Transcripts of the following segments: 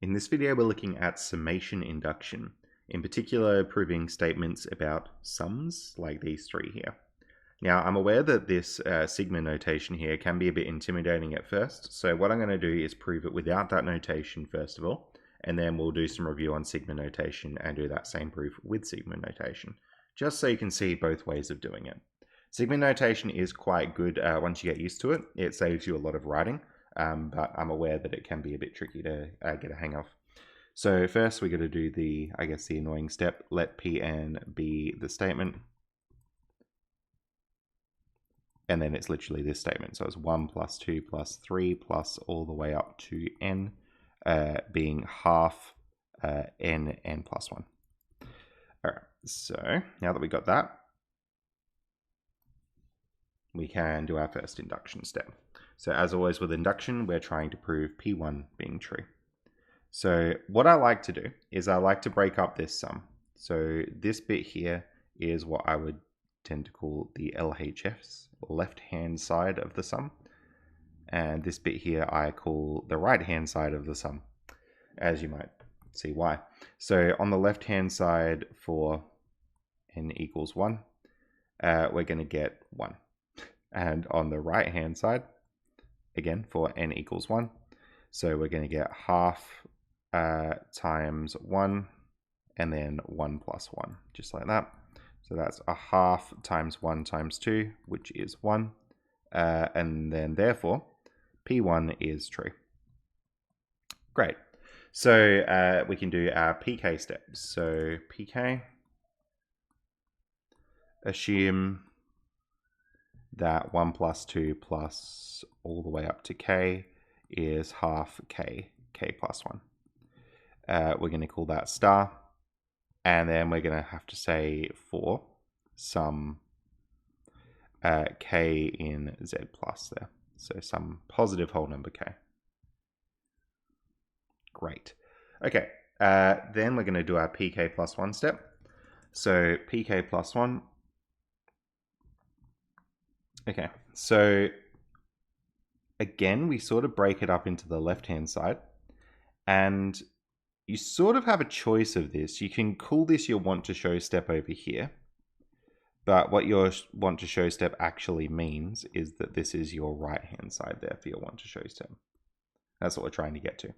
In this video, we're looking at summation induction, in particular proving statements about sums like these three here. Now, I'm aware that this sigma notation here can be a bit intimidating at first, so what I'm going to do is prove it without that notation first of all, and then we'll do some review on sigma notation and do that same proof with sigma notation, just so you can see both ways of doing it. Sigma notation is quite good once you get used to it. It saves you a lot of writing, but I'm aware that it can be a bit tricky to get a hang of. So first we're going to do the annoying step, let Pn be the statement. And then it's literally this statement. So it's 1 plus 2 plus 3 plus all the way up to n, being half n plus 1. All right, so now that we got that, we can do our first induction step. So as always with induction, we're trying to prove P1 being true. So what I like to do is I like to break up this sum. So this bit here is what I would tend to call the LHS, left-hand side of the sum. And this bit here I call the right-hand side of the sum, as you might see why. So on the left-hand side for n equals 1, we're going to get 1. And on the right-hand side, again, for n equals 1, so we're going to get half times 1, and then 1 plus 1, just like that. So that's a half times 1 times 2, which is 1. And then therefore, P1 is true. Great. So we can do our PK steps. So PK, assume that 1 plus 2 plus all the way up to k is half k plus 1. We're going to call that star. And then we're going to have to say for some k in z plus there. So some positive whole number k. Great. Okay, then we're going to do our pk plus 1 step. So pk plus 1. Okay, so again, we sort of break it up into the left-hand side. And you sort of have a choice of this. You can call this your want to show step over here. But what your want to show step actually means is that this is your right-hand side there for your want to show step. That's what we're trying to get to.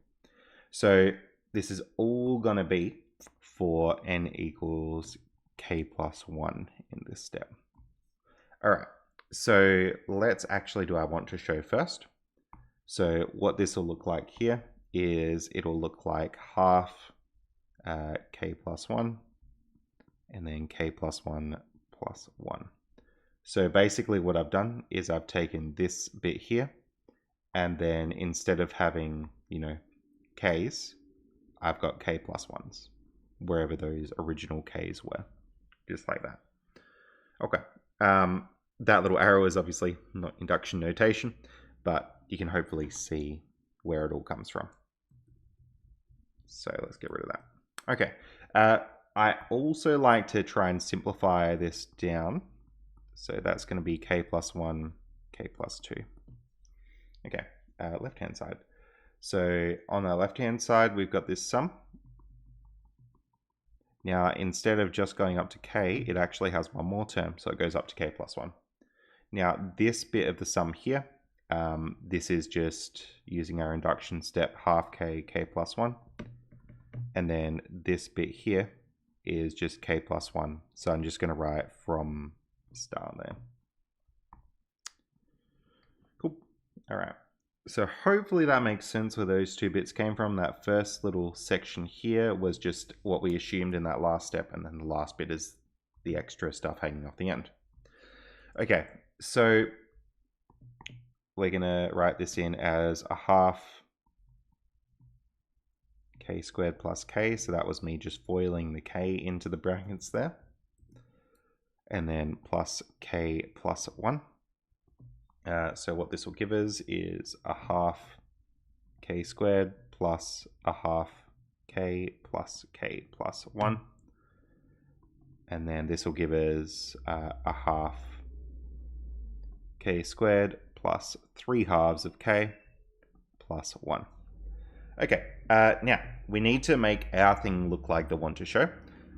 So this is all going to be for n equals k plus 1 in this step. All right, so let's actually do our want to show first. So what this will look like here is it'll look like half k plus 1 and then k plus 1 plus 1. So basically what I've done is I've taken this bit here and then instead of having, k's, I've got k plus 1s wherever those original k's were, just like that. Okay, that little arrow is obviously not induction notation, but you can hopefully see where it all comes from. So let's get rid of that. Okay, I also like to try and simplify this down. So that's going to be k plus 1, k plus 2. Okay, left-hand side. So on the left-hand side, we've got this sum. Now, instead of just going up to k, it actually has one more term, so it goes up to k plus 1. Now, this bit of the sum here, this is just using our induction step, half k, k plus 1. And then this bit here is just k plus 1. So I'm just going to write from star there. Cool. All right. So hopefully that makes sense where those two bits came from. That first little section here was just what we assumed in that last step. And then the last bit is the extra stuff hanging off the end. Okay. So we're going to write this in as a half k squared plus k, so that was me just foiling the k into the brackets there. And then plus k plus 1. So what this will give us is a half k squared plus a half k plus 1. And then this will give us a half k squared plus 3 halves of k plus 1. Okay, now we need to make our thing look like the want to show.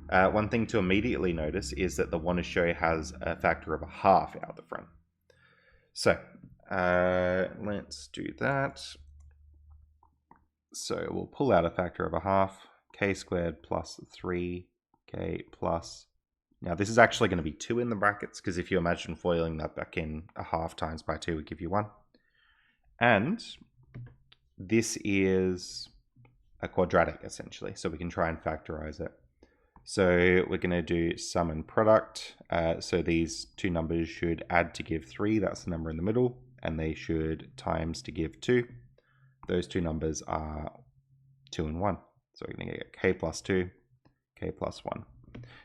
One thing to immediately notice is that the want to show has a factor of a half out the front. So let's do that. So we'll pull out a factor of a half, k squared plus 3k plus. Now this is actually going to be 2 in the brackets, because if you imagine foiling that back in, a half times by 2 would give you 1. And this is a quadratic, essentially, so we can try and factorize it. So we're going to do sum and product. So these two numbers should add to give 3, that's the number in the middle, and they should times to give 2. Those two numbers are 2 and 1. So we're going to get k plus 2, k plus 1.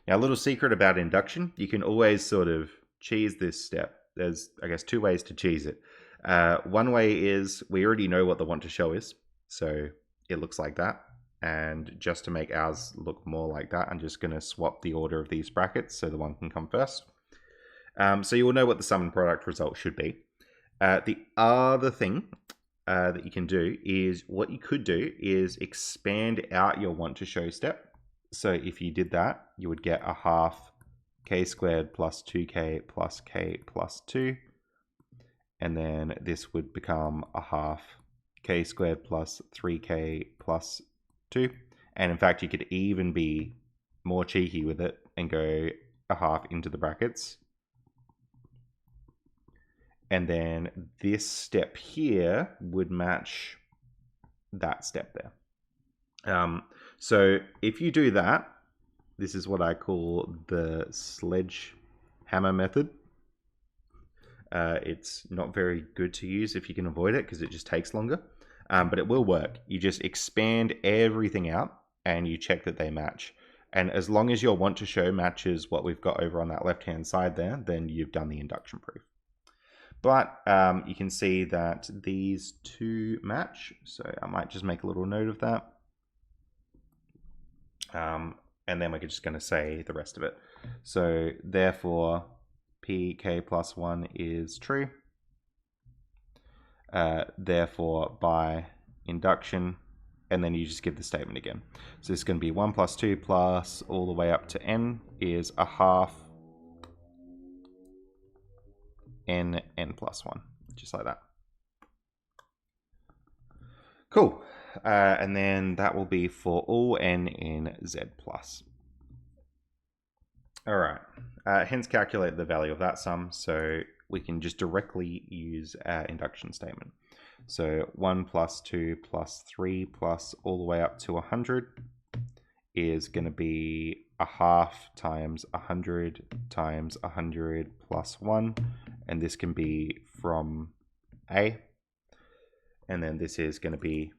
Now, a little secret about induction, you can always sort of cheese this step. There's, I guess, 2 ways to cheese it. One way is we already know what the want to show is, so it looks like that. And just to make ours look more like that, I'm just going to swap the order of these brackets so the one can come first. So you will know what the sum and product result should be. The other thing that you can do is, what you could do is expand out your want to show step. So if you did that, you would get a half k squared plus 2k plus k plus 2. And then this would become a half k squared plus 3k plus 2. And in fact, you could even be more cheeky with it and go a half into the brackets. And then this step here would match that step there. So if you do that, this is what I call the sledgehammer method. It's not very good to use if you can avoid it, because it just takes longer. But it will work. You just expand everything out and you check that they match. And as long as your want to show matches what we've got over on that left-hand side there, then you've done the induction proof. But you can see that these two match. So I might just make a little note of that. And then we're just going to say the rest of it. So therefore, pk plus 1 is true. Therefore, by induction, and then you just give the statement again. So it's going to be 1 plus 2 plus all the way up to n is a half n plus 1, just like that. Cool. And then that will be for all n in z plus. All right. Hence calculate the value of that sum. So we can just directly use our induction statement. So 1 plus 2 plus 3 plus all the way up to 100 is going to be a half times 100 times 100 plus 1. And this can be from A. And then this is going to be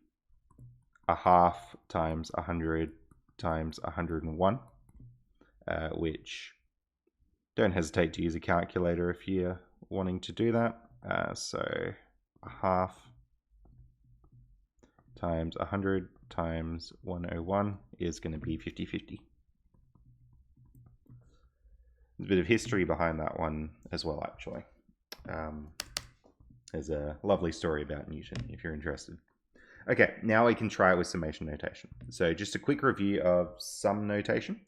a half times 100 times 101, which don't hesitate to use a calculator if you're wanting to do that. So a half times 100 times 101 is going to be 50/50. There's a bit of history behind that one as well, actually. There's a lovely story about Newton, if you're interested. Okay, now we can try it with summation notation. So just a quick review of sum notation.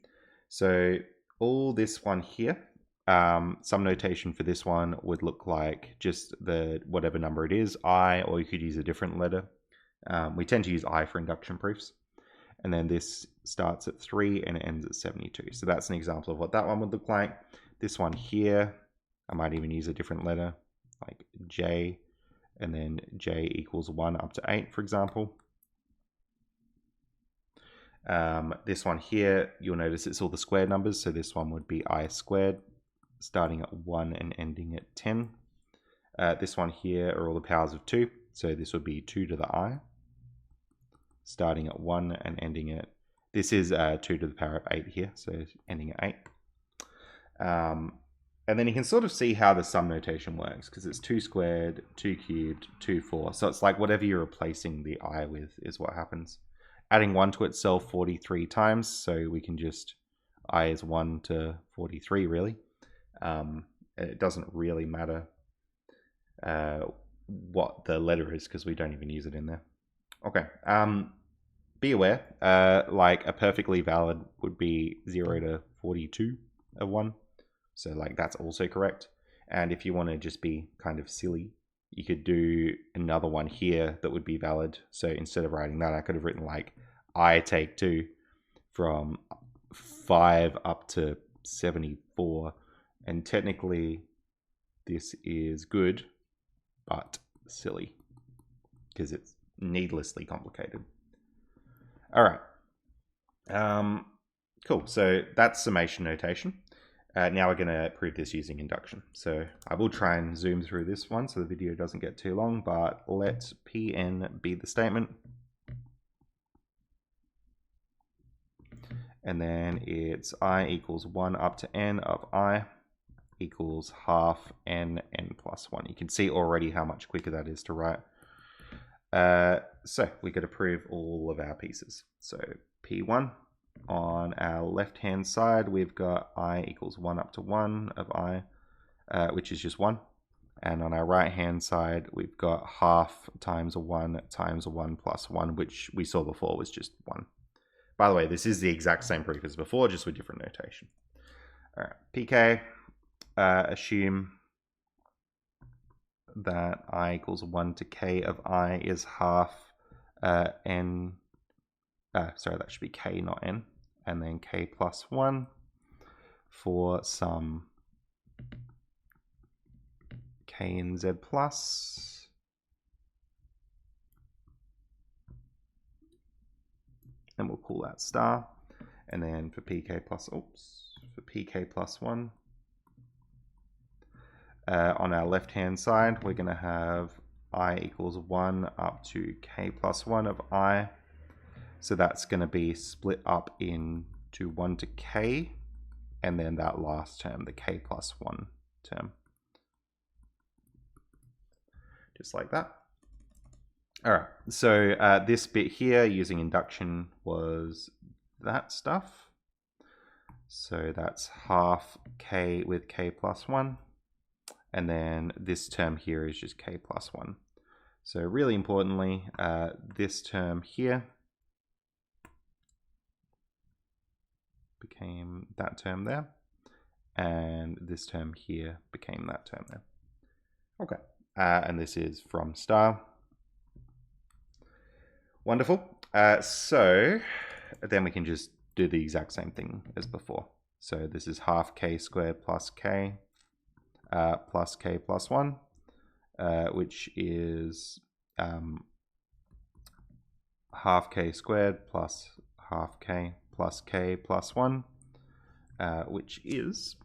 So all this one here, sum notation for this one would look like just the whatever number it is, I, or you could use a different letter. We tend to use I for induction proofs. And then this starts at 3 and it ends at 72. So that's an example of what that one would look like. This one here, I might even use a different letter, like J, and then J equals 1 up to 8, for example. This one here, you'll notice it's all the square numbers. So this one would be I squared, starting at 1 and ending at 10. This one here are all the powers of 2. So this would be 2 to the I, starting at 1 and ending at, this is 2 to the power of 8 here, so ending at 8. And then you can sort of see how the sum notation works, because it's 2 squared, 2 cubed, 2 4. So it's like whatever you're replacing the I with is what happens. Adding 1 to itself 43 times, so we can just, I is 1 to 43 really. It doesn't really matter what the letter is, because we don't even use it in there. Okay, be aware, like a perfectly valid would be 0 to 42 of 1. So like that's also correct. And if you want to just be kind of silly, you could do another one here that would be valid. So instead of writing that, I could have written like I take 2 from 5 up to 74. And technically this is good, but silly because it's needlessly complicated. All right. Cool. So that's summation notation. Now we're going to prove this using induction. So I will try and zoom through this one so the video doesn't get too long, but let Pn be the statement. And then it's I equals 1 up to n of I equals half n plus 1. You can see already how much quicker that is to write. So we got to prove all of our pieces. So P1. On our left-hand side, we've got I equals 1 up to 1 of I, which is just 1. And on our right-hand side, we've got half times a 1 times a 1 plus 1, which we saw before was just 1. By the way, this is the exact same proof as before, just with different notation. All right, PK, assume that I equals 1 to k of I is half n. Sorry, that should be k, not n. And then k plus 1 for some k in z plus. And we'll call that star. And then for pk plus, for pk plus 1. On our left-hand side, we're going to have I equals 1 up to k plus 1 of I. So that's going to be split up into 1 to k, and then that last term, the k plus 1 term. Just like that. All right, so this bit here using induction was that stuff. So that's half k with k plus 1. And then this term here is just k plus 1. So really importantly, this term here became that term there, and this term here became that term there. Okay, and this is from star. Wonderful. So then we can just do the exact same thing as before. So this is half k squared plus k plus 1, which is half k squared plus half k plus 1, which is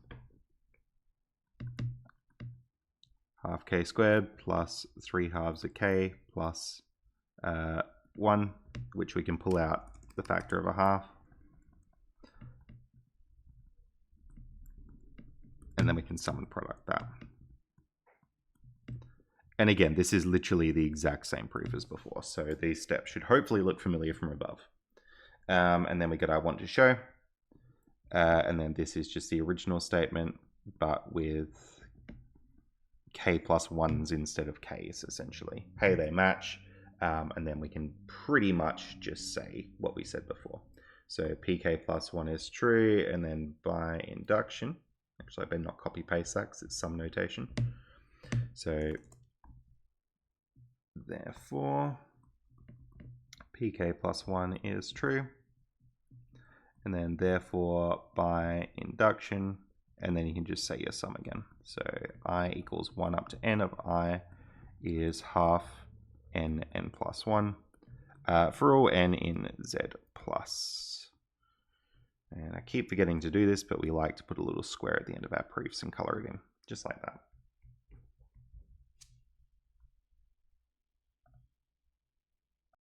half k squared plus 3 halves of k plus 1, which we can pull out the factor of a half. And then we can sum and product that. And again, this is literally the exact same proof as before. So these steps should hopefully look familiar from above. And then we get our want to show. And then this is just the original statement, but with k plus 1s instead of k's, essentially. Hey, they match. And then we can pretty much just say what we said before. So pk plus 1 is true, and then by induction, actually I better not copy paste that because it's some notation. So therefore pk plus 1 is true, and then therefore by induction, and then you can just say your sum again. So I equals 1 up to n of I is half n plus 1 for all n in z plus. And I keep forgetting to do this, but we like to put a little square at the end of our proofs and color it in, just like that.